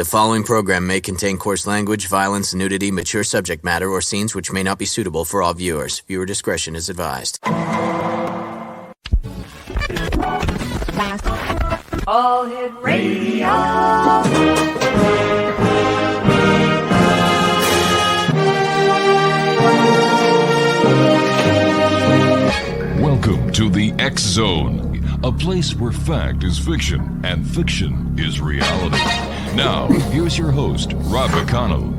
The following program may contain coarse language, violence, nudity, mature subject matter, or scenes which may not be suitable for all viewers. Viewer discretion is advised. All Hit Radio. Welcome to the X Zone, a place where fact is fiction and fiction is reality. Now, here's your host, Rob McConnell.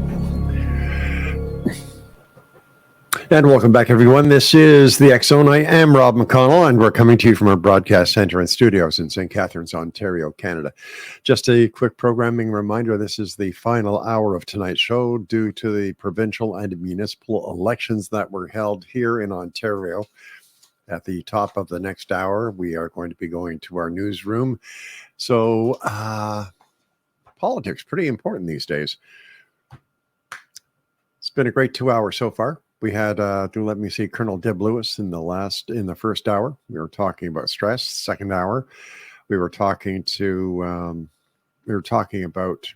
And welcome back, everyone. This is the X Zone. I am Rob McConnell, and we're coming to you from our broadcast center and studios in St. Catharines, Ontario, Canada. Just a quick programming reminder, this is the final hour of tonight's show due to the provincial and municipal elections that were held here in Ontario. At the top of the next hour, we are going to be going to our newsroom. So, politics, pretty important these days. It's been a great 2 hours so far. We had, Colonel Deb Lewis in the first hour. We were talking about stress. Second hour, we were talking about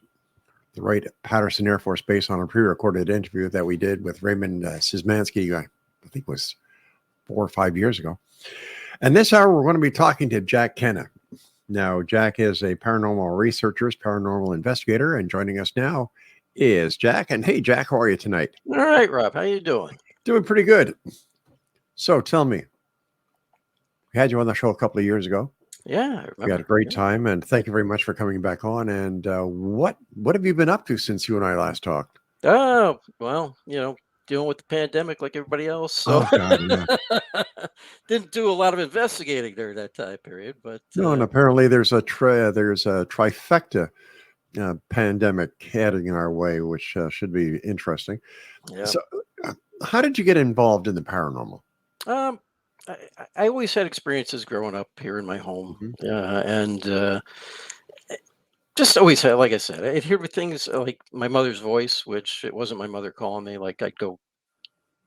the Wright Patterson Air Force Base on a pre-recorded interview that we did with Raymond Szymanski, I think it was 4 or 5 years ago. And this hour, we're going to be talking to Jack Kenna. Now, Jack is a paranormal researcher, paranormal investigator, and joining us now is Jack. And hey, Jack, how are you tonight? All right, Rob. How you doing? Doing pretty good. So tell me, we had you on the show a couple of years ago. Yeah, I remember. We had a great time, and thank you very much for coming back on. And what have you been up to since you and I last talked? Oh, well, dealing with the pandemic like everybody else. So Oh, God, yeah. didn't do a lot of investigating during that time period. But No, and apparently there's a trifecta pandemic heading in our way, which should be interesting. yeah. So, how did you get involved in the paranormal? I always had experiences growing up here in my home, and just always had, like I said, I'd hear things like my mother's voice, which it wasn't my mother calling me. Like I'd go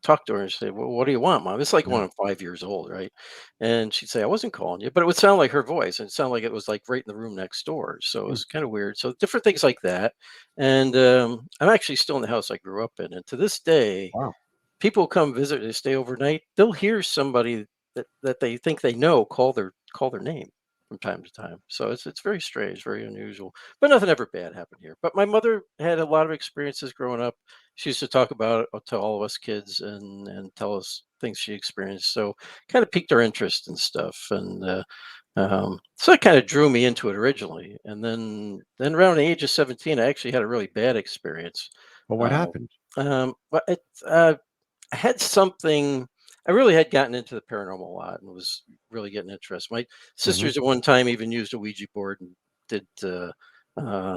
talk to her and say, "Well, what do you want, Mom?" It's like when I'm 5 years old, right? And she'd say, "I wasn't calling you," but it would sound like her voice, and it sounded like it was like right in the room next door. So it was kind of weird. So different things like that. And I'm actually still in the house I grew up in, and to this day, Wow. people come visit, they stay overnight. They'll hear somebody that they think they know call their name from time to time. So it's very strange, very unusual. But nothing ever bad happened here. But my mother had a lot of experiences growing up. She used to talk about it to all of us kids and tell us things she experienced. So kind of piqued our interest and stuff. And so it kind of drew me into it originally. And then around the age of 17, I actually had a really bad experience. Well, what happened? But I had something. I really had gotten into the paranormal a lot and was really getting interested. My sisters at one time even used a Ouija board and did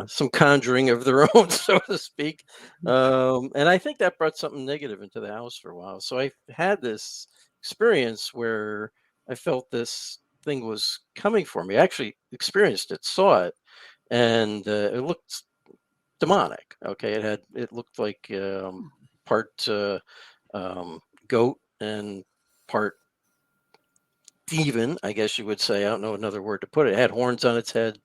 some conjuring of their own, so to speak. And I think that brought something negative into the house for a while. So I had this experience where I felt this thing was coming for me. I actually experienced it, saw it, and it looked demonic. Okay, it looked like part goat and part demon, I guess you would say. I don't know another word to put it. It had horns on its head,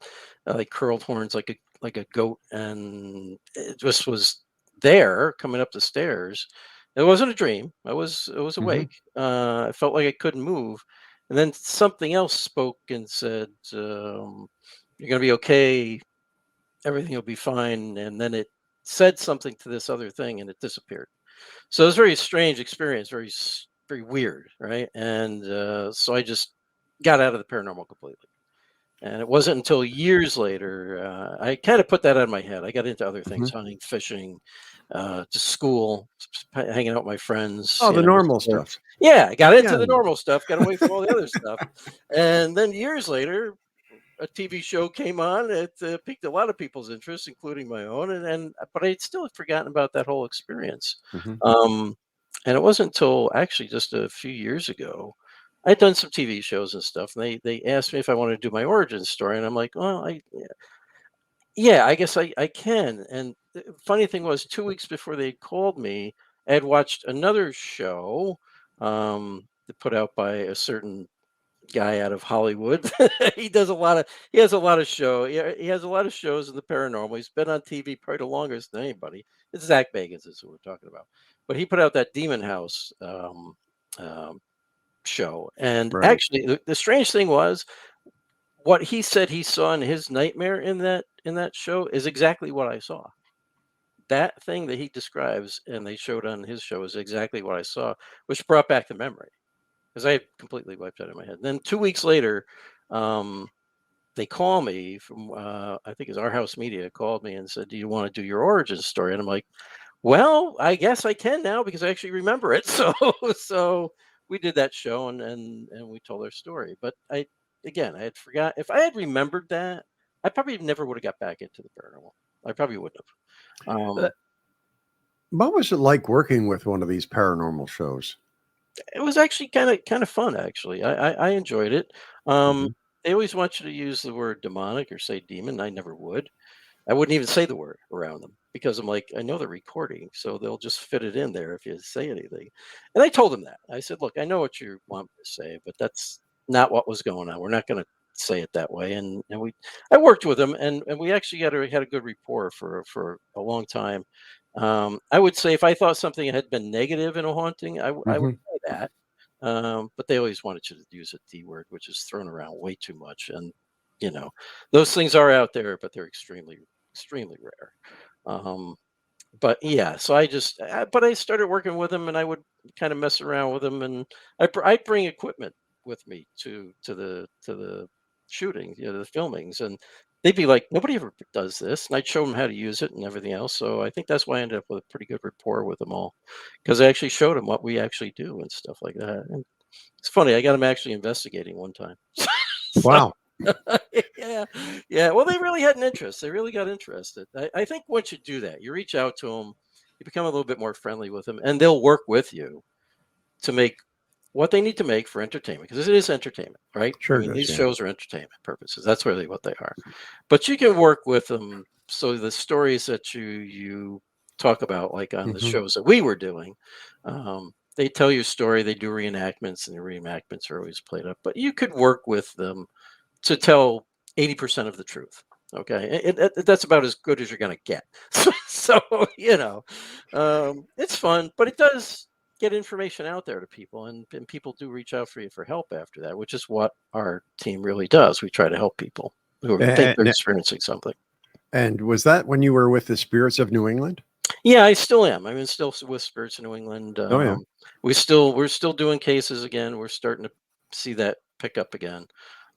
like curled horns, like a goat, and it just was there coming up the stairs. It wasn't a dream. I was awake. I felt like I couldn't move, and then something else spoke and said, "You're gonna be okay. Everything will be fine." And then it said something to this other thing, and it disappeared. So it was a very strange experience, very weird, right? And so I just got out of the paranormal completely. And it wasn't until years later I kind of put that out of my head. I got into other things, hunting, fishing, to school, hanging out with my friends. Oh, the normal stuff. Yeah, I got into the normal stuff, got away from all the other stuff. And then years later, a TV show came on. It piqued a lot of people's interest, including my own. But I still had forgotten about that whole experience. And it wasn't until actually just a few years ago, I'd done some TV shows and stuff, and they asked me if I wanted to do my origin story, and I'm like, well, I guess I can. And the funny thing was, 2 weeks before they called me, I had watched another show put out by a certain guy out of Hollywood. He does a lot of he has a lot of show. He has a lot of shows in the paranormal. He's been on TV probably the longest than anybody. It's Zach Bagans is who we're talking about. But he put out that Demon House um, show. And Right. actually the strange thing was what he said he saw in his nightmare in that show is exactly what I saw. That thing that he describes and they showed on his show is exactly what I saw, which brought back the memory because I had completely wiped out in my head. Then 2 weeks later, um, they call me from I think it's Our House Media called me and said, "Do you want to do your origin story?" And I'm like, "Well, I guess I can now because I actually remember it." So we did that show and we told our story. But I had forgot if I had remembered that, I probably never would have got back into the paranormal. I probably wouldn't have. Uh, what was it like working with one of these paranormal shows? It was actually kind of fun, actually. I enjoyed it. Hmm. They always want you to use the word demonic or say demon. I never would. I wouldn't even say the word around them because I'm like, I know they're recording, so they'll just fit it in there if you say anything. And I told them that. I said, look, I know what you want me to say, but that's not what was going on. We're not going to say it that way. And I worked with them, and we actually had a good rapport for a long time. I would say if I thought something had been negative in a haunting, I would Hmm. say that. But they always wanted you to use a D word, which is thrown around way too much. And you know, those things are out there, but they're extremely rare. Um, but yeah, so but I started working with them, and I would kind of mess around with them, and I'd bring equipment with me to the shooting, the filmings, and they'd be like, nobody ever does this, and I'd show them how to use it and everything else. So I think that's why I ended up with a pretty good rapport with them all, because I actually showed them what we actually do and stuff like that. And it's funny, I got them actually investigating one time. So Wow. yeah, yeah. Well, they really had an interest. They really got interested. I think once you do that, you reach out to them, you become a little bit more friendly with them, and they'll work with you to make what they need to make for entertainment because it is entertainment, right? I Sure mean, does. these Yeah. shows are entertainment purposes. That's really what they are. But you can work with them so the stories that you talk about, like on the Hmm. shows that we were doing, they tell you a story. They do reenactments, and the reenactments are always played up. But you could work with them to tell 80% of the truth. Okay. That's about as good as you're going to get. So, it's fun, but it does get information out there to people, and people do reach out for you for help after that, which is what our team really does. We try to help people who think they're And, experiencing something. and was that when you were with the Spirits of New England? Yeah, I still am. I mean, still with Spirits in New England. Oh, yeah. We're still doing cases again. We're starting to see that pick up again.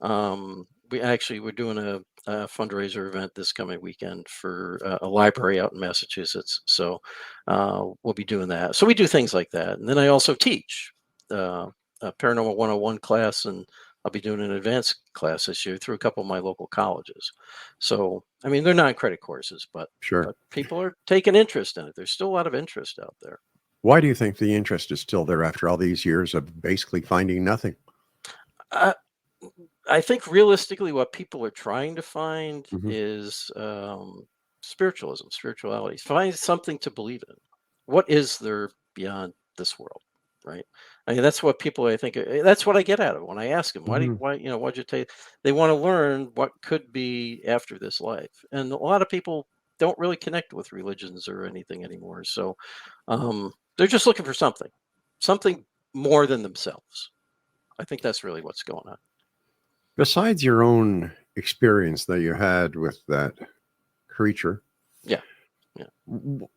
We're doing a fundraiser event this coming weekend for a library out in Massachusetts. So we'll be doing that. So we do things like that, and then I also teach a Paranormal 101 class, and I'll be doing an advanced class this year through a couple of my local colleges. So I mean, they're non-credit courses, but Sure. people are taking interest in it. There's still a lot of interest out there. Why do you think the interest is still there after all these years of basically finding nothing? Uh, I think realistically, what people are trying to find Hmm. is spiritualism, spirituality. Find something to believe in. What is there beyond this world, right? I mean, that's what people. I think that's what I get out of it when I ask them, Hmm. why'd you take? They want to learn what could be after this life, and a lot of people don't really connect with religions or anything anymore. So they're just looking for something more than themselves. I think that's really what's going on. Besides your own experience that you had with that creature, Yeah. Yeah. w-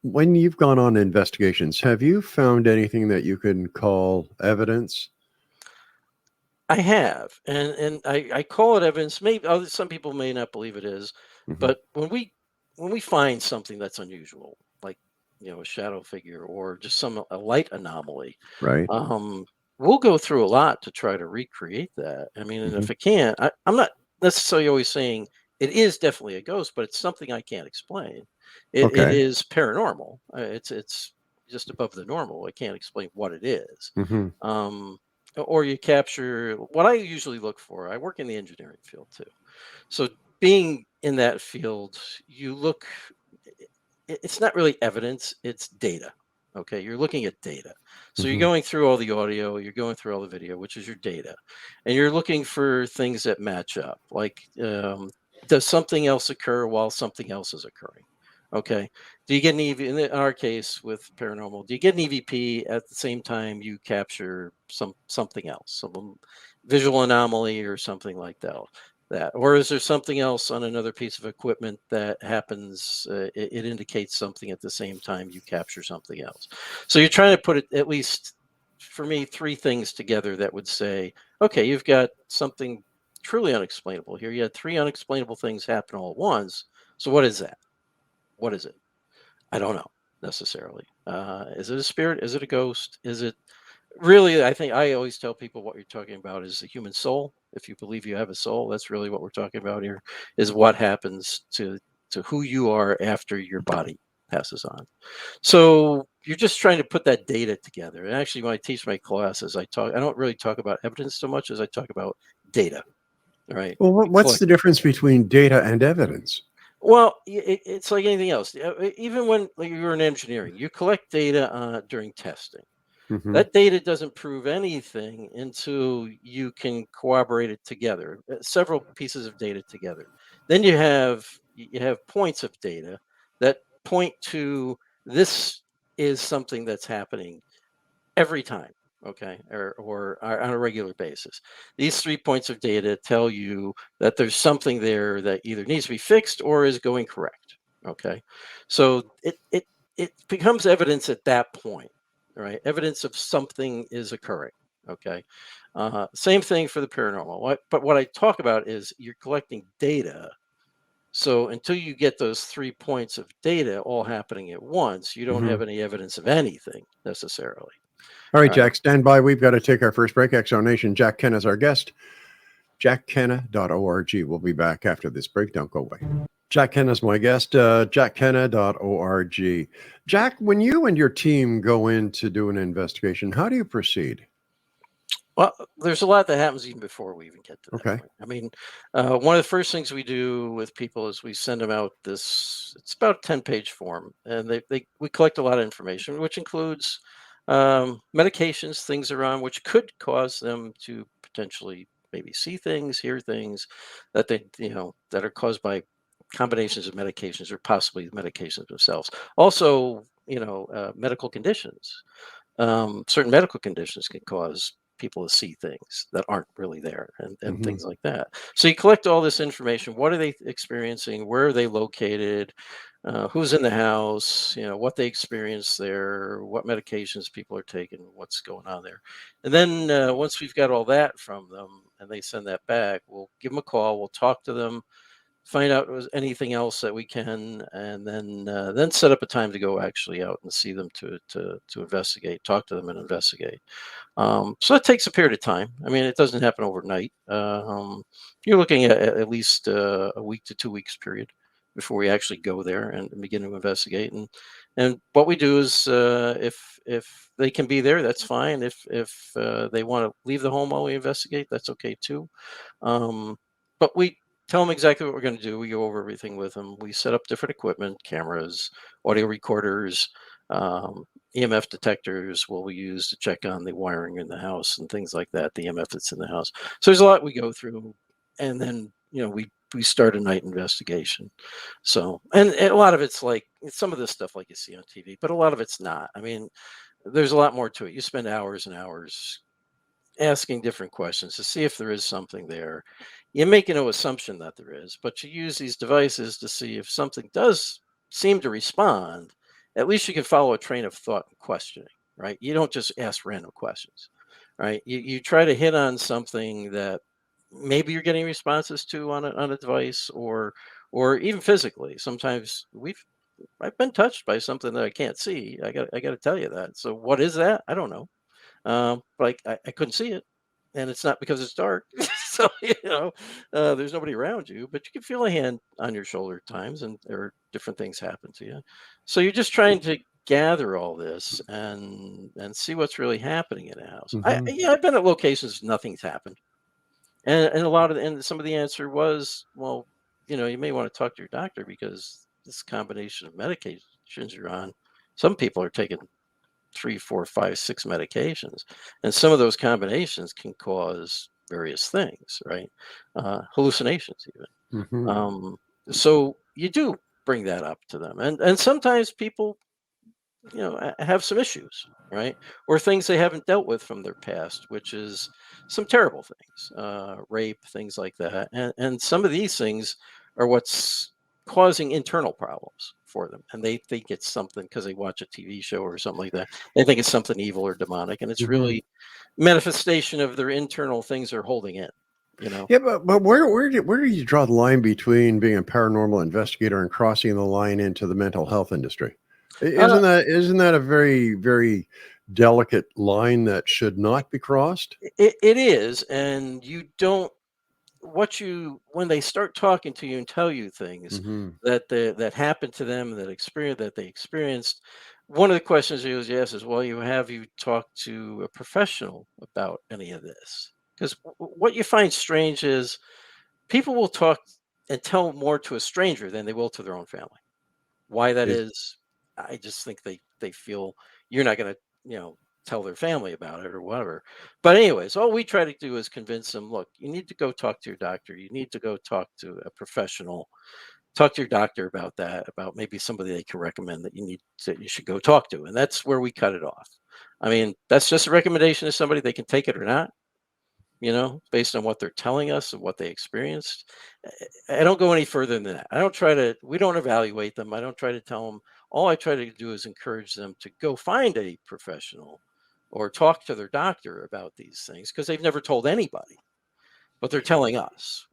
when you've gone on investigations, have you found anything that you can call evidence? I have, and I call it evidence. Maybe some people may not believe it is, Hmm. but when we find something that's unusual, like a shadow figure or just a light anomaly, Right. um, we'll go through a lot to try to recreate that. I mean, and Hmm. if it can't, I'm not necessarily always saying it is definitely a ghost, but it's something I can't explain. It Okay. is paranormal. It's just above the normal. I can't explain what it is. Hmm. Um, or you capture what I usually look for. I work in the engineering field too. So being in that field, you look, it's not really evidence, it's data. Okay, you're looking at data. So you're Hmm. going through all the audio, you're going through all the video, which is your data, and you're looking for things that match up. Like, does something else occur while something else is occurring? Okay. Do you get an in our case with paranormal? Do you get an EVP at the same time you capture something else, some visual anomaly or something like that, or is there something else on another piece of equipment that happens? It indicates something at the same time you capture something else. So you're trying to put it, at least for me, three things together that would say, okay, you've got something truly unexplainable here. You had three unexplainable things happen all at once. So what is that? What is it? I don't know necessarily. Is it a spirit? Is it a ghost? Is it really? I think I always tell people what you're talking about is the human soul. If you believe you have a soul, that's really what we're talking about here. Is what happens to who you are after your body passes on. So you're just trying to put that data together. And actually, when I teach my classes, I don't really talk about evidence so much as I talk about data. Right? Well, You what's collect. the difference between data and evidence? Well, it's like anything else. Even when, like, you're in engineering, you collect data during testing. Hmm. That data doesn't prove anything until you can corroborate it together, several pieces of data together. Then you have points of data that point to this is something that's happening every time, okay, or on a regular basis. These 3 points of data tell you that there's something there that either needs to be fixed or is going correct. Okay, so it becomes evidence at that point, right? Evidence of something is occurring. Okay, same thing for the paranormal. But what I talk about is you're collecting data. So until you get those 3 points of data all happening at once, you don't Hmm. have any evidence of anything necessarily. All right, All right. Jack, stand by. We've got to take our first break. Nation. Jack Kenna is our guest. JackKenna.org. We'll be back after this break. Don't go away. Jack Kenna is my guest. JackKenna.org. Jack, when you and your team go in to do an investigation, how do you proceed? Well, there's a lot that happens even before we even get to that Okay. point. I mean, one of the first things we do with people is we send them out this. It's about a 10-page form, and we collect a lot of information, which includes medications, things around which could cause them to potentially maybe see things, hear things that that are caused by combinations of medications or possibly the medications themselves. Also, medical conditions. Certain medical conditions can cause people to see things that aren't really there, and Hmm. things like that. So you collect all this information. What are they experiencing? Where are they located? Who's in the house? What they experience there, what medications people are taking, what's going on there. And then once we've got all that from them and they send that back, we'll give them a call. We'll talk to them, find out if there's anything else that we can, and then set up a time to go actually out and see them to investigate, talk to them and investigate. So that takes a period of time. I mean, it doesn't happen overnight. You're looking at least a week to 2 weeks period before we actually go there and begin to investigate. And what we do is, if they can be there, that's fine. If they want to leave the home while we investigate, that's okay too. But we tell them exactly what we're going to do. We go over everything with them. We set up different equipment, cameras, audio recorders, um, EMF detectors will we use to check on the wiring in the house and things like that, the EMF that's in the house. So there's a lot we go through, and then we start a night investigation. So, and a lot of it's like some of this stuff like you see on TV, but a lot of it's not. I mean, there's a lot more to it. You spend hours and hours asking different questions to see if there is something there. You make no assumption that there is, but you use these devices to see if something does seem to respond. At least you can follow a train of thought and questioning, right? You don't just ask random questions, right? You try to hit on something that maybe you're getting responses to on a device, or even physically. Sometimes I've been touched by something that I can't see. I got to tell you that. So what is that? I don't know. Like I couldn't see it, and it's not because it's dark. So there's nobody around you, but you can feel a hand on your shoulder at times, and there are different things happen to you. So you're just trying to gather all this and see what's really happening in a house. Hmm. I've been at locations nothing's happened, and a lot of and some of the answer was, well, you may want to talk to your doctor because this combination of medications you're on, some people are taking 3, 4, 5, 6 medications, and some of those combinations can cause various things, right? Hallucinations, even. Hmm. So you do bring that up to them, and sometimes people, have some issues, right? Or things they haven't dealt with from their past, which is some terrible things, rape, things like that. And some of these things are what's causing internal problems for them. And they think it's something because they watch a TV show or something like that. They think it's something evil or demonic. And it's Hmm. really manifestation of their internal things they're holding in, you know? Yeah, but where do you draw the line between being a paranormal investigator and crossing the line into the mental health industry? Uh, Isn't that a very, very delicate line that should not be crossed? it is. And you don't, when they start talking to you and tell you things Hmm. that happened to them, that they experienced, one of the questions you always ask is, well, you talked to a professional about any of this? Because what you find strange is people will talk and tell more to a stranger than they will to their own family. Why that Is is, I just think they feel you're not going to, tell their family about it or whatever. But anyways, all we try to do is convince them, look, you need to go talk to your doctor. You need to go talk to a professional. Talk to your doctor about that, about maybe somebody they can recommend that you should go talk to. And that's where we cut it off. I mean, that's just a recommendation to somebody. They can take it or not, based on what they're telling us and what they experienced. I don't go any further than that. We don't evaluate them. I don't try to tell them. All I try to do is encourage them to go find a professional or talk to their doctor about these things because they've never told anybody, but they're telling us.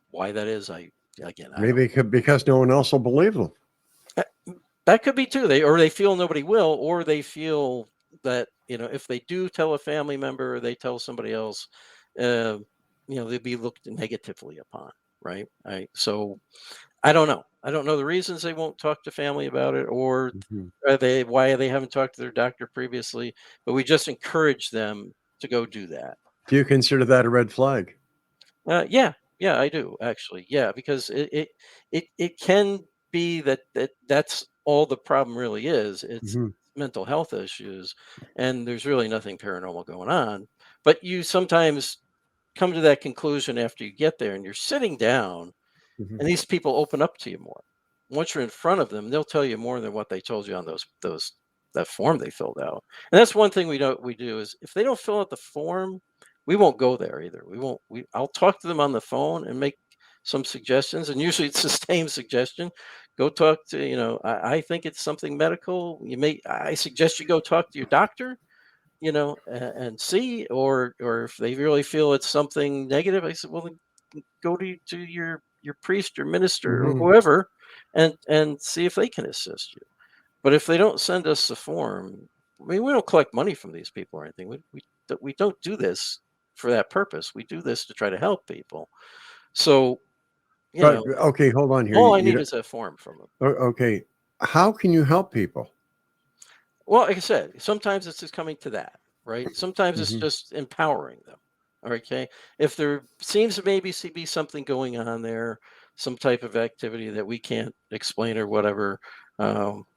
Why that is, I don't. maybe because no one else will believe them. uh, That could be too. They feel nobody will, or they feel that if they do tell a family member or they tell somebody else, uh, they'd be looked negatively upon, right? So I don't know. I don't know the reasons they won't talk to family about it, or Mhm. why they haven't talked to their doctor previously. But we just encourage them to go do that. Do you consider that a red flag? Yeah, yeah, I do actually. Yeah, because it can be that's all the problem really is. It's Hmm. mental health issues, and there's really nothing paranormal going on. But you sometimes come to that conclusion after you get there, and you're sitting down, Hmm. and these people open up to you more. Once you're in front of them, they'll tell you more than what they told you on those that form they filled out. And that's one thing we do is if they don't fill out the form, we won't go there either. We won't. I'll talk to them on the phone and make some suggestions, and usually it's the same suggestion. Go talk to I think it's something medical. I suggest you go talk to your doctor. And see, or if they really feel it's something negative, I said, well, then go to your priest or minister or Hmm. whoever and see if they can assist you. But if they don't send us the form, I mean, we don't collect money from these people or anything. We don't do this for that purpose. We do this to try to help people. So, you But know, okay, hold on here. all I need is a form from them. Okay, how can you help people? Well, like I said, sometimes it's just coming to that, right? Sometimes it's Hmm. just empowering them. Okay. If there seems to maybe be something going on there, some type of activity that we can't explain or whatever,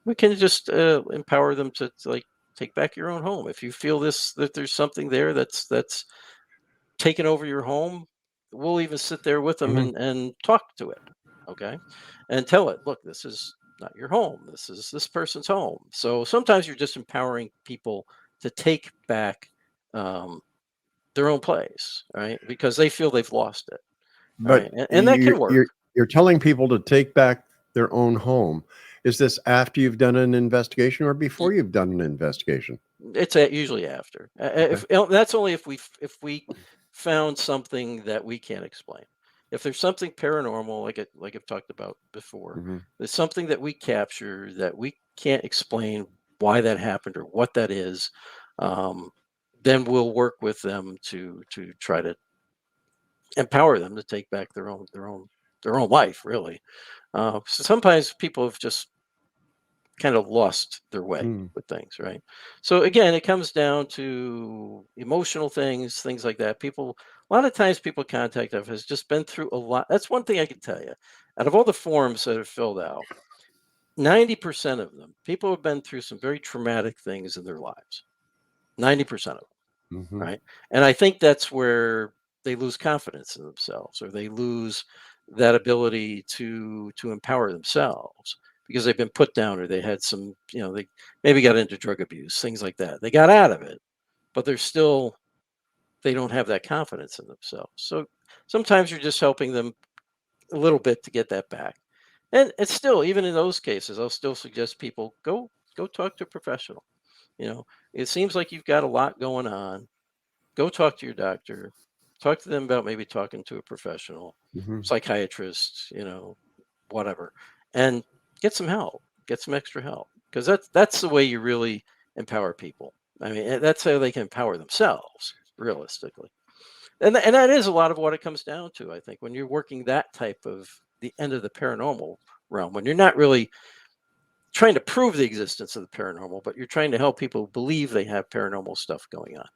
we can just empower them to like take back your own home. If you feel that there's something there that's taken over your home, we'll even sit there with them Hmm. and talk to it. Okay. And tell it, look, this is not your home. This is this person's home. So sometimes you're just empowering people to take back um, their own place, right? Because they feel they've lost it. But Right. And that can work. you're telling people to take back their own home. Is this after you've done an investigation or before you've done an investigation? Usually after. Okay. That's only if we found something that we can't explain. If there's something paranormal, like I've talked about before, Hmm. there's something that we capture that we can't explain why that happened or what that is, um, then we'll work with them to try to empower them to take back their own life. Really, so sometimes people have just kind of lost their way Mm. with things, right? So again, it comes down to emotional things like that. A lot of times people contact us has just been through a lot. That's one thing I can tell you. Out of all the forms that are filled out, 90% of them, people have been through some very traumatic things in their lives. 90% of them, Hmm. right? And I think that's where they lose confidence in themselves, or they lose that ability to empower themselves because they've been put down, or they had some, they maybe got into drug abuse, things like that. They got out of it, but they don't have that confidence in themselves. So sometimes you're just helping them a little bit to get that back. And it's still, even in those cases, I'll still suggest people go talk to a professional. You know, it seems like you've got a lot going on. Go talk to your doctor. Talk to them about maybe talking to a professional, Hmm. psychiatrist, whatever, and get some help. Get some extra help, because that's the way you really empower people. I mean, that's how they can empower themselves realistically. And that is a lot of what it comes down to, I think, when you're working that type of the end of the paranormal realm, when you're not really trying to prove the existence of the paranormal, but you're trying to help people believe they have paranormal stuff going on.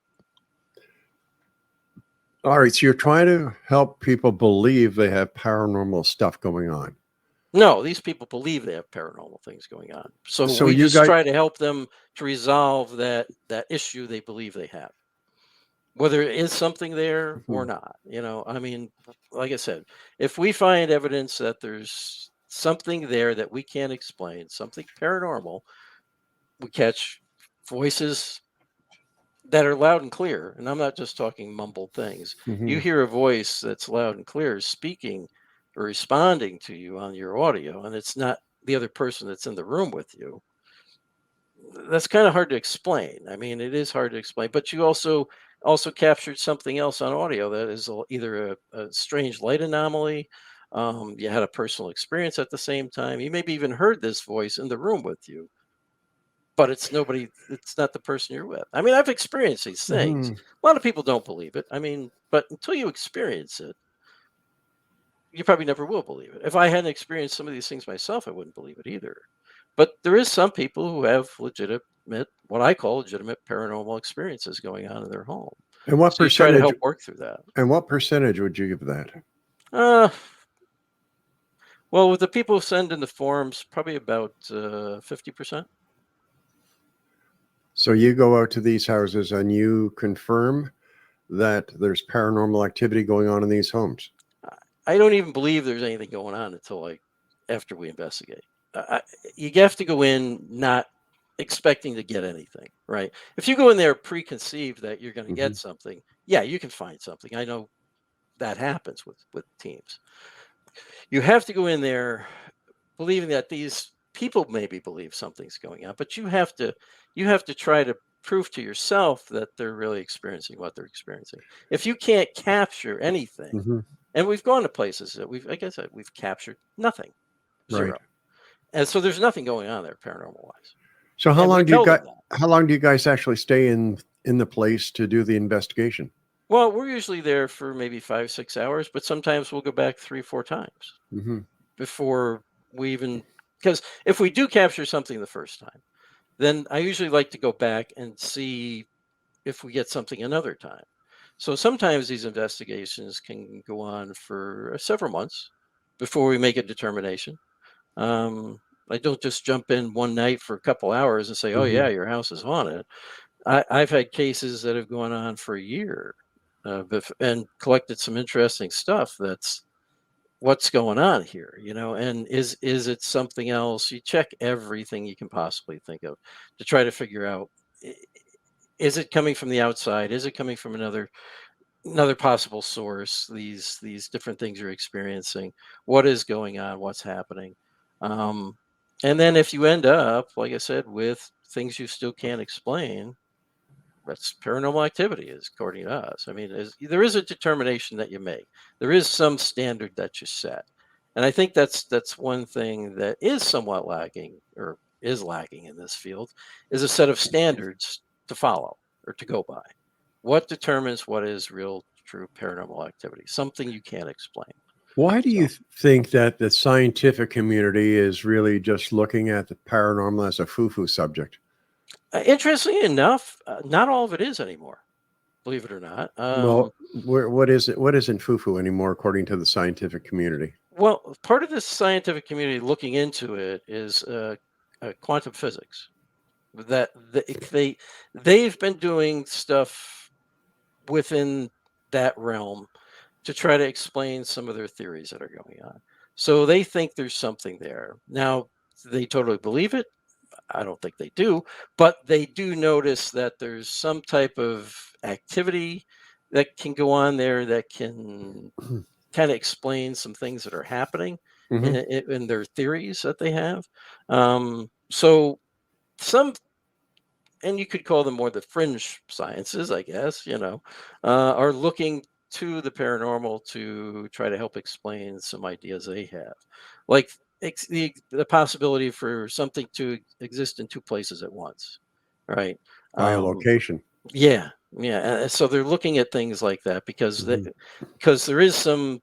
All right. So you're trying to help people believe they have paranormal stuff going on. No, these people believe they have paranormal things going on. So So we you just guys, try to help them to resolve that issue they believe they have, whether it is something there or Mhm. not. I mean, like I said, if we find evidence that there's something there that we can't explain, something paranormal, we catch voices that are loud and clear. And I'm not just talking mumbled things. You Mhm. hear a voice that's loud and clear speaking or responding to you on your audio, and it's not the other person that's in the room with you. That's kind of hard to explain. I mean, it is hard to explain, but you also captured something else on audio that is either a strange light anomaly. You had a personal experience at the same time. You maybe even heard this voice in the room with you, but it's not the person you're with. I mean, I've experienced these things. Mhm. A lot of people don't believe it. I mean, but until you experience it, you probably never will believe it. If I hadn't experienced some of these things myself, I wouldn't believe it either. But there is some people who have legitimate, what I call legitimate paranormal experiences going on in their home. And what So you try to percentage help work through that. and what percentage would you give that? Uh, well, with the people who send in the forms, probably about 50%. So you go out to these houses and you confirm that there's paranormal activity going on in these homes. I don't even believe there's anything going on until like after we investigate. You have to go in not expecting to get anything, right? If you go in there preconceived that you're going to Mhm. get something, yeah, you can find something. I know that happens with teams. You have to go in there believing that these people maybe believe something's going on, but you have to try to prove to yourself that they're really experiencing what they're experiencing. If you can't capture anything, Mhm. and we've gone to places that like I said, we've captured nothing, Right. zero. And so there's nothing going on there paranormal wise. So And we tell them that. how long do you guys actually stay in the place to do the investigation? Well, we're usually there for maybe 5, 6 hours, but sometimes we'll go back 3, 4 times Mhm. before we even, because if we do capture something the first time, then I usually like to go back and see if we get something another time. So sometimes these investigations can go on for several months before we make a determination. Um, I don't just jump in one night for a couple hours and say, "Oh Mhm. yeah, your house is haunted." I've had cases that have gone on for a year, and collected some interesting stuff. That's what's going on here, and is it something else? You check everything you can possibly think of to try to figure out, i- is it coming from the outside? Is it coming from another possible source? These different things you're experiencing. What is going on? What's happening? Um, and then if you end up, like I said, with things you still can't explain, that's paranormal activity, is according to us. I mean, there is a determination that you make. There is some standard that you set, and I think that's one thing that is somewhat lacking, or is lacking in this field, is a set of standards to follow or to go by. What determines what is real, true paranormal activity? Something you can't explain. Why do you So, think that the scientific community is really just looking at the paranormal as a foo-foo subject? interestingly enough, not all of it is anymore. Believe it or not. Well, what is it? What isn't foo-foo anymore, according to the scientific community? Well, part of this scientific community looking into it is quantum physics. That they've been doing stuff within that realm to try to explain some of their theories that are going on. So they think there's something there. Now, they totally believe it. I don't think they do, but they do notice that there's some type of activity that can go on there that can kind of explain some things that are happening Hmm. in their theories that they have. So some, and you could call them more the fringe sciences, I guess, are looking to the paranormal to try to help explain some ideas they have, like the possibility for something to exist in two places at once, right? Um, Biolocation. yeah, yeah. So they're looking at things like that Hmm. because there is some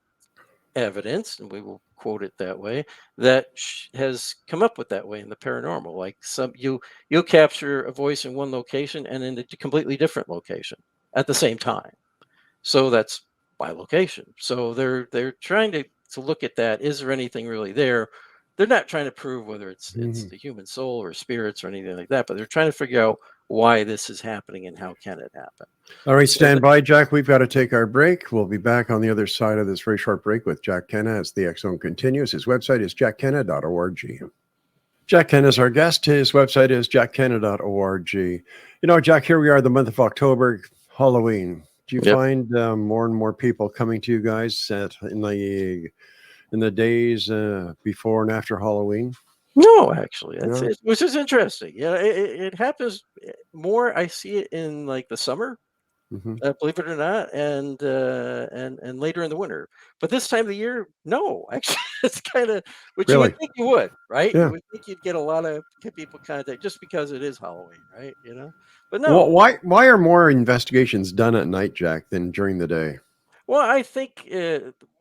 evidence, and we will quote it that way, that has come up with that way in the paranormal. Like you'll capture a voice in one location and in a completely different location at the same time. So that's by location. So they're trying to look at that. Is there anything really there? They're not trying to prove whether it's Hmm. the human soul or spirits or anything like that, but they're trying to figure out why this is happening and how can it happen. All right, So stand by, Jack. We've got to take our break. We'll be back on the other side of this very short break with Jack Kenna as the X Zone continues. His website is jackkenna.org. Jack Kenna is our guest. His website is jackkenna.org. Jack, here we are, the month of October, Halloween. Do you yep. find more and more people coming to you guys in the days before and after Halloween? No, actually, that's No. it, which is interesting. Yeah, it happens more. I see it in like the summer, Hmm. believe it or not, and later in the winter. But this time of the year, no, actually, it's kind of which you would Really? think you would, right? You Yeah. would think you'd get a lot of people contact just because it is Halloween, right? But no. Why are more investigations done at night, Jack, than during the day? Well, I think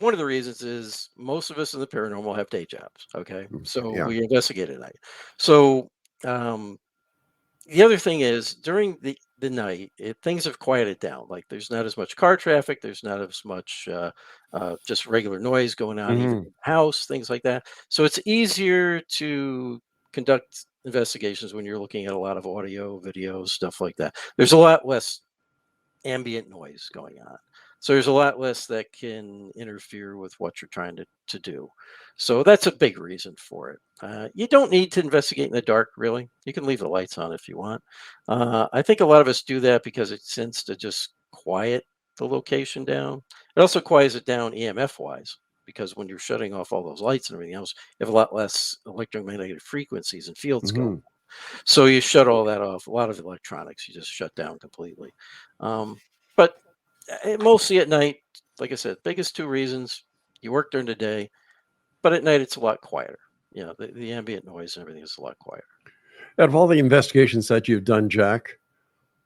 one of the reasons is most of us in the paranormal have day jobs. Okay, so Yeah. we investigate at night. So. Um, The other thing is during the night, things have quieted down. Like there's not as much car traffic. There's not as much just regular noise going on, even Hmm. in the house, things like that. So it's easier to conduct investigations when you're looking at a lot of audio, video, stuff like that. There's a lot less ambient noise going on. So there's a lot less that can interfere with what you're trying to do. So that's a big reason for it. You don't need to investigate in the dark, really. You can leave the lights on if you want. I think a lot of us do that because it tends to just quiet the location down. It also quiets it down EMF wise because when you're shutting off all those lights and everything else, you have a lot less electromagnetic frequencies and fields going. Hmm. So you shut all that off. A lot of electronics you just shut down completely. But mostly at night, like I said, biggest two reasons: you work during the day, but at night it's a lot quieter. The ambient noise and everything is a lot quieter. Out of all the investigations that you've done, Jack,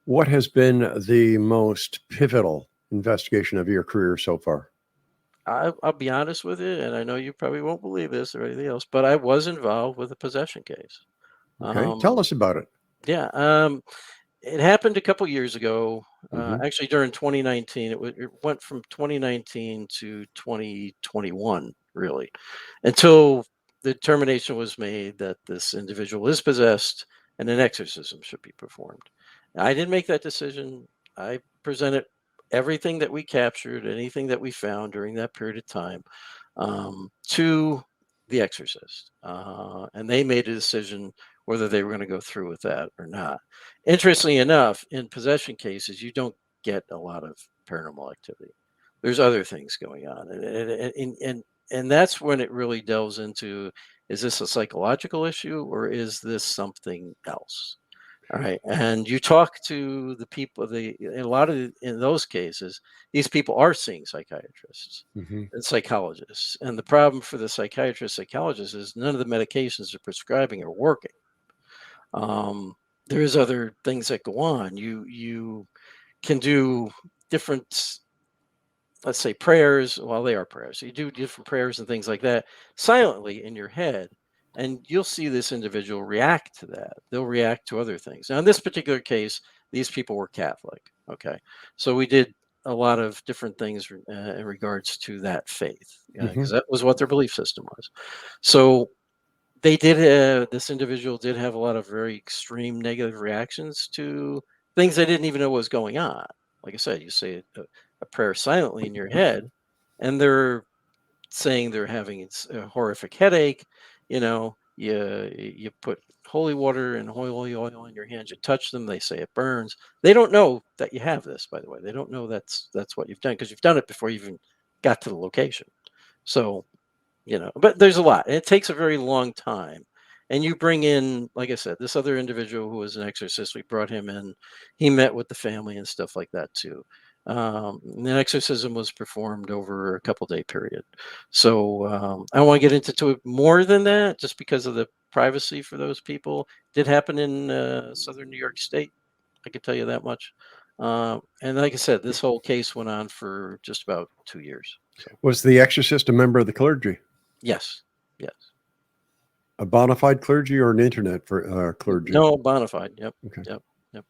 what has been the most pivotal investigation of your career so far? I'll be honest with you, and I know you probably won't believe this or anything else, but I was involved with a possession case. Okay, tell Um, us about it. yeah, it happened a couple years ago. Hmm. Actually, during 2019, it went from 2019 to 2021, really, until the determination was made that this individual is possessed and an exorcism should be performed. I didn't make that decision. I presented everything that we captured, anything that we found during that period of time, to the exorcist, and they made a decision whether they were going to go through with that or not. Interestingly enough, in possession cases, you don't get a lot of paranormal activity. There's other things going on, and that's when it really delves into: is this a psychological issue or is this something else? All right, and you talk to the people. In a lot of in those cases, these people are seeing psychiatrists Hmm. and psychologists, and the problem for the psychiatrist psychologists is none of the medications they're prescribing are working. um, there's other things that go on. You can do different, let's say, prayers. Well, they are prayers. So you do different prayers and things like that silently in your head, and you'll see this individual react to that. They'll react to other things. Now, in this particular case, these people were Catholic. Okay, so we did a lot of different things in regards to that faith, because Hmm. that was what their belief system was. So they did. This individual did have a lot of very extreme negative reactions to things they didn't even know was going on. Like I said, you say a prayer silently in your head, and they're saying they're having a horrific headache. You put holy water and holy oil in your hands. You touch them, they say it burns. They don't know that you have this, by the way. They don't know that's what you've done, because you've done it before you even got to the location. So, but there's a lot. It takes a very long time. And you bring in, like I said, this other individual who was an exorcist. We brought him in. He met with the family and stuff like that too. And the exorcism was performed over a couple-day period. So I don't want to get into it more than that, just because of the privacy for those people. Did happen in southern New York State. I can tell you that much. And like I said, this whole case went on for just about 2 years. So Was the exorcist a member of the clergy? yes, yes. A bona fide clergy or an internet for clergy? No, bona fide. Yep. Okay. Yep. Yep.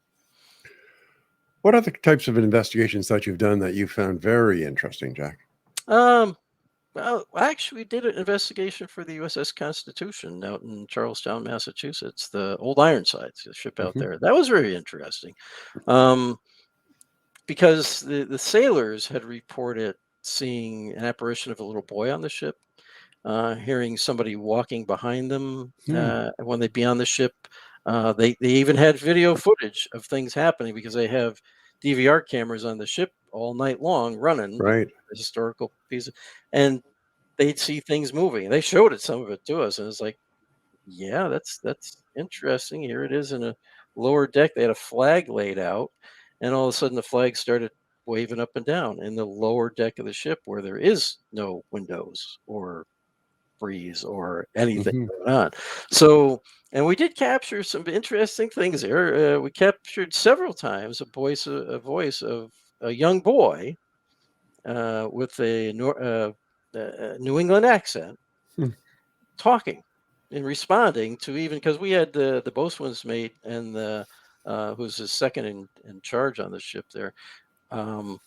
What other types of investigations that you've done that you found very interesting, Jack? Well, actually, we did an investigation for the USS Constitution out in Charlestown, Massachusetts, the old Ironsides, the ship out Hmm. there. That was very interesting, um, because the sailors had reported seeing an apparition of a little boy on the ship, hearing somebody walking behind them when they'd be on the ship. They even had video footage of things happening, because they have DVR cameras on the ship all night long running, because Right. it's a historical piece, and they'd see things moving. They showed it, some of it to us, and it's like, yeah, that's interesting. Here it is in a lower deck. They had a flag laid out, and all of a sudden the flag started waving up and down in the lower deck of the ship, where there is no windows or breeze or anything Hmm. going on. So, and we did capture some interesting things there. We captured several times a voice of a young boy with a New England accent, Hmm. talking and responding to, even because we had the boatswain's mate and the who's his second in charge on the ship there. Um,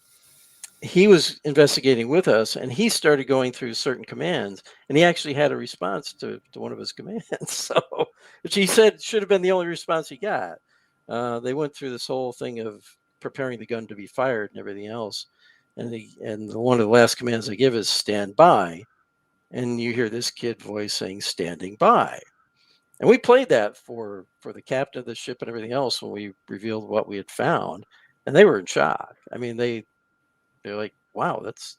he was investigating with us, and he started going through certain commands, and he actually had a response to one of his commands. So, which he said should have been the only response he got. They went through this whole thing of preparing the gun to be fired and everything else, and one of the last commands they give is stand by, and you hear this kid voice saying standing by. And we played that for the captain of the ship and everything else when we revealed what we had found, and they were in shock. I mean, they're like, wow, that's,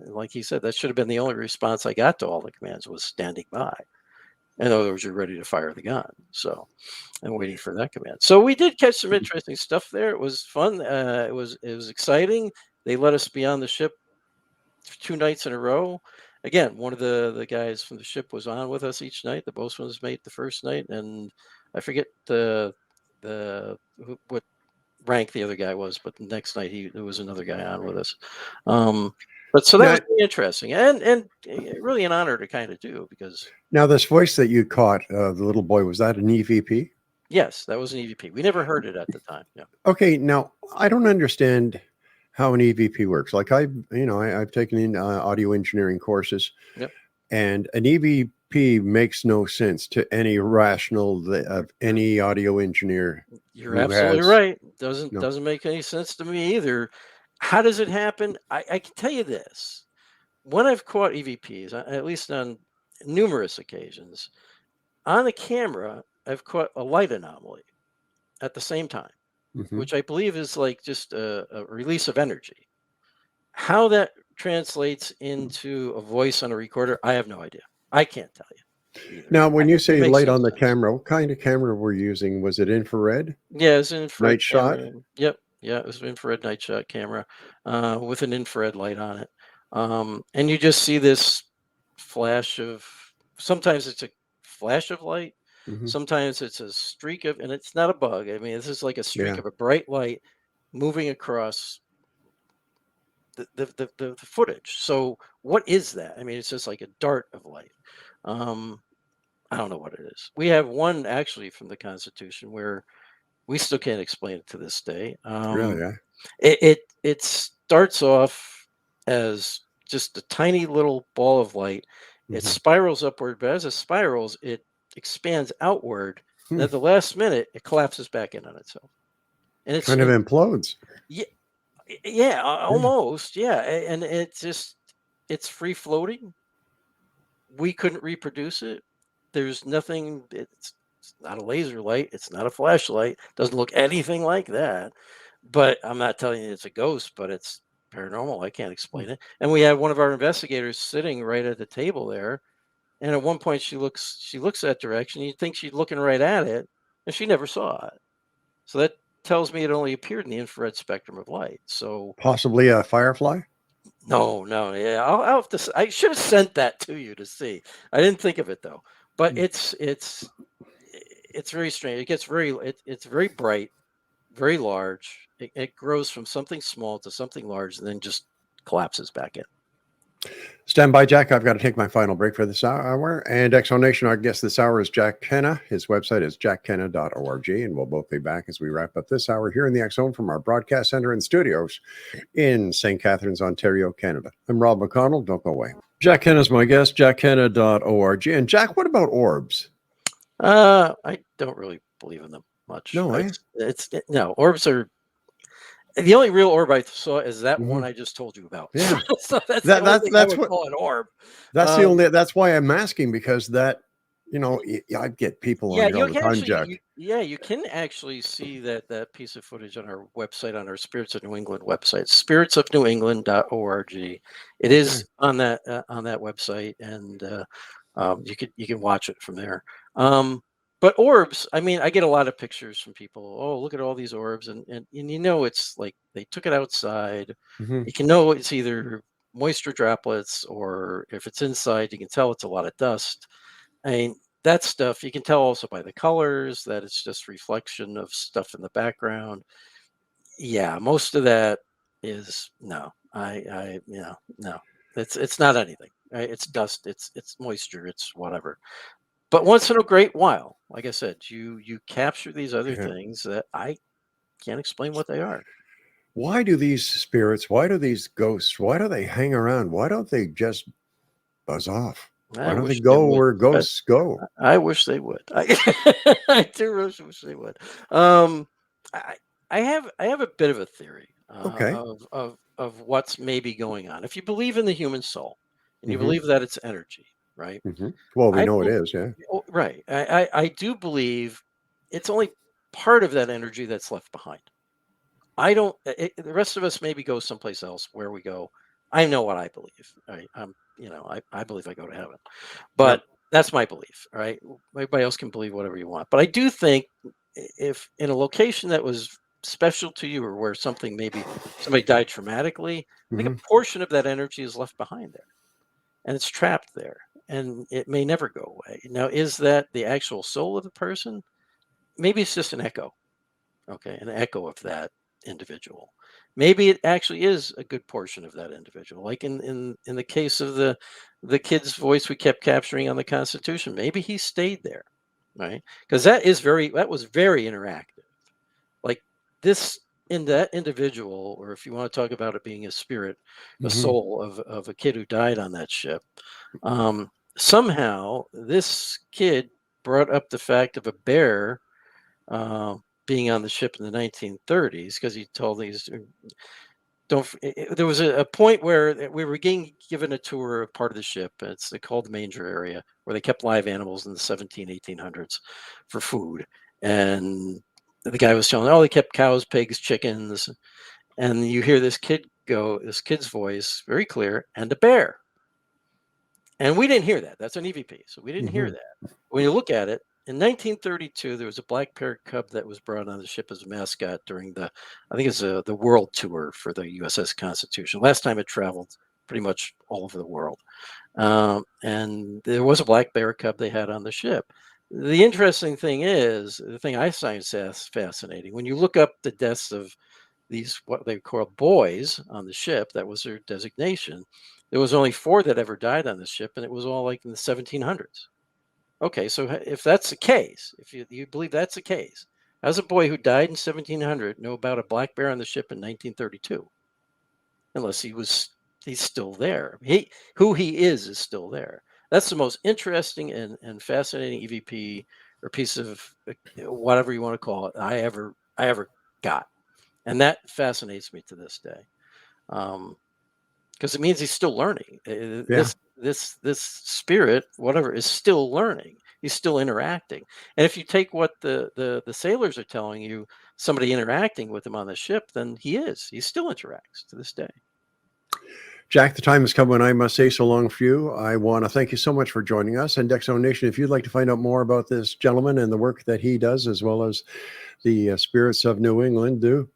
like he said, that should have been the only response I got to all the commands was standing by. In other words, you're ready to fire the gun. So I'm waiting for that command. So we did catch some interesting stuff there. It was fun. It was exciting. They let us be on the ship 2 nights in a row. Again, one of the guys from the ship was on with us each night. The boatswain's mate the first night, and I forget what rank the other guy was, but the next night there was another guy on with us. Um, but so that Now, was really interesting, and really an honor to kind of do, because now, this voice that you caught, the little boy, was that an EVP? yes, that was an EVP. We never heard it at the time. Yeah. Okay, now I don't understand how an EVP works. Like I've taken in audio engineering courses, Yep. and an EVP makes no sense to any of any audio engineer You're who absolutely has right. Doesn't no. doesn't make any sense to me either. How does it happen? I can tell you this. When I've caught EVPs, at least on numerous occasions, on the camera, I've caught a light anomaly at the same time, Mhm. which I believe is like just a release of energy. How that translates into a voice on a recorder, I have no idea. I can't tell you either. Now, when you It say makes light no on the sense. camera, what kind of camera were you using? Was it infrared, Yeah, it's an infrared night shot? camera. Yep. Yeah, it was an infrared night shot camera with an infrared light on it. And you just see this flash of, sometimes it's a flash of light, Hmm. sometimes it's a streak of, and it's not a bug. I mean, this is like a streak Yeah. of a bright light moving across the footage. So what is that? I mean, it's just like a dart of light. Um, I don't know what it is. We have one actually from the Constitution where we still can't explain it to this day. Really? Yeah. It's starts off as just a tiny little ball of light. It spirals upward, but as it spirals, it expands outward. And at the last minute, it collapses back in on itself. And it's Kind of implodes. yeah, yeah, almost, yeah. And it's free floating. We couldn't reproduce it. There's nothing. It's not a laser light. It's not a flashlight. Doesn't look anything like that. But I'm not telling you it's a ghost, but it's paranormal. I can't explain it. And we had one of our investigators sitting right at the table there. And at one point she looks that direction. You'd think she's looking right at it, and she never saw it. So that tells me it only appeared in the infrared spectrum of light. So Possibly a firefly. no, yeah, I'll have to. I should have sent that to you to see. I didn't think of it though. But it's very strange. It gets it's very bright, very large. It grows from something small to something large, and then just collapses back in. Stand by, Jack. I've got to take my final break for this hour. And Exonation, our guest this hour is Jack Kenna. His website is jackkenna.org. And we'll both be back as we wrap up this hour here in the X Zone from our broadcast center and studios in St. Catharines, Ontario, Canada. I'm Rob McConnell. Don't go away. Jack Kenna's my guest, jackkenna.org. And Jack, what about orbs? I don't really believe in them much. No, eh? No, orbs are. The only real orb I saw is that one I just told you about. Yeah. So that's what call an orb. That's the only. That's why I'm asking, because that, I'd get people on here all the time, Jack. You can actually see that piece of footage on our website, on our Spirits of New England website, spiritsofnewengland.org. It is on that website, and you can watch it from there. But orbs, I mean, I get a lot of pictures from people. Oh, look at all these orbs. And it's like they took it outside. You can know it's either moisture droplets, or if it's inside, you can tell it's a lot of dust. I mean, that stuff, you can tell also by the colors that it's just reflection of stuff in the background. Yeah, most of that is no. No. It's not anything. Right? It's dust, it's moisture, it's whatever. But once in a great while, like I said, you capture these other things that I can't explain what they are. Why do these spirits, why do these ghosts, why do they hang around? Why don't they just buzz off? Why don't they go where ghosts go? I wish they would. I do wish they would. I have a bit of a theory of what's maybe going on. If you believe in the human soul and you believe that it's energy, right? Well, we know it is, yeah. Right. I do believe it's only part of that energy that's left behind. The rest of us maybe go someplace else. Where we go, I know what I believe. I believe I go to heaven, but that's my belief. Right. Everybody else can believe whatever you want, but I do think if in a location that was special to you, or where somebody died traumatically, I think a portion of that energy is left behind there, and it's trapped there, and it may never go away. Now, is that the actual soul of the person? Maybe it's just an echo. Okay, an echo of that individual. Maybe it actually is a good portion of that individual. Like in the case of the kid's voice we kept capturing on the Constitution. Maybe he stayed there, right? Because that was very interactive. Like this in that individual, or if you want to talk about it being a spirit, the soul of a kid who died on that ship. Somehow this kid brought up the fact of a bear being on the ship in the 1930s, because he told these. There was a point where we were given a tour of part of the ship. It's called the manger area, where they kept live animals in the 1800s for food. And the guy was telling, they kept cows, pigs, chickens. And you hear this kid's voice, very clear, and a bear. And we didn't hear that. That's an EVP. So we didn't hear that. When you look at it, in 1932, there was a black parrot cub that was brought on the ship as a mascot during the world tour for the U.S.A. Constitution. Last time it traveled pretty much all over the world. And there was a black bear cub they had on the ship. The interesting thing is, the thing I find fascinating, when you look up the deaths of these, what they call boys on the ship, that was their designation. There was only 4 that ever died on the ship, and it was all like in the 1700s. Okay, so if that's the case, if you believe that's the case, how's a boy who died in 1700 know about a black bear on the ship in 1932? unless he's still there. Who he is still there. That's the most interesting and fascinating EVP or piece of whatever you want to call it I ever got, and that fascinates me to this day, because it means he's still learning. Yeah. This spirit, whatever, is still learning. He's still interacting. And if you take what the sailors are telling you, somebody interacting with him on the ship, then he still interacts to this day. Jack, the time has come when I must say so long for you. I want to thank you so much for joining us. And Exo Nation, if you'd like to find out more about this gentleman and the work that he does, as well as the spirits of New England, do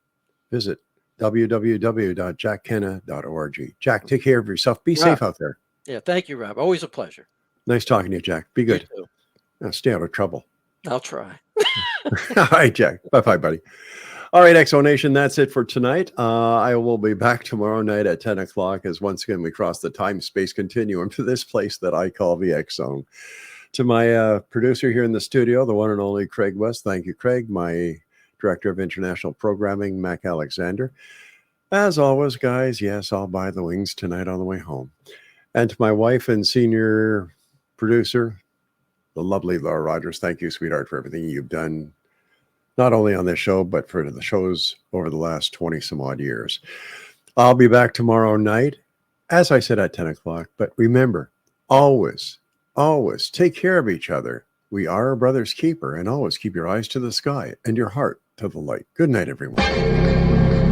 visit www.jackkenna.org. Jack, take care of yourself. Be safe out there. Yeah, thank you, Rob. Always a pleasure. Nice talking to you, Jack. Be good. You too. Now stay out of trouble. I'll try. All right, Jack. Bye-bye, buddy. All right, Exo Nation, that's it for tonight. I will be back tomorrow night at 10 o'clock as once again we cross the time-space continuum to this place that I call the X Zone. To my producer here in the studio, the one and only Craig West. Thank you, Craig. My Director of International Programming, Mac Alexander. As always, guys, yes, I'll buy the wings tonight on the way home. And to my wife and senior producer, the lovely Laura Rogers, thank you, sweetheart, for everything you've done, not only on this show, but for the shows over the last 20 some odd years. I'll be back tomorrow night, as I said, at 10 o'clock. But remember, always, always take care of each other. We are a brother's keeper, and always keep your eyes to the sky and your heart to the light. Good night, everyone.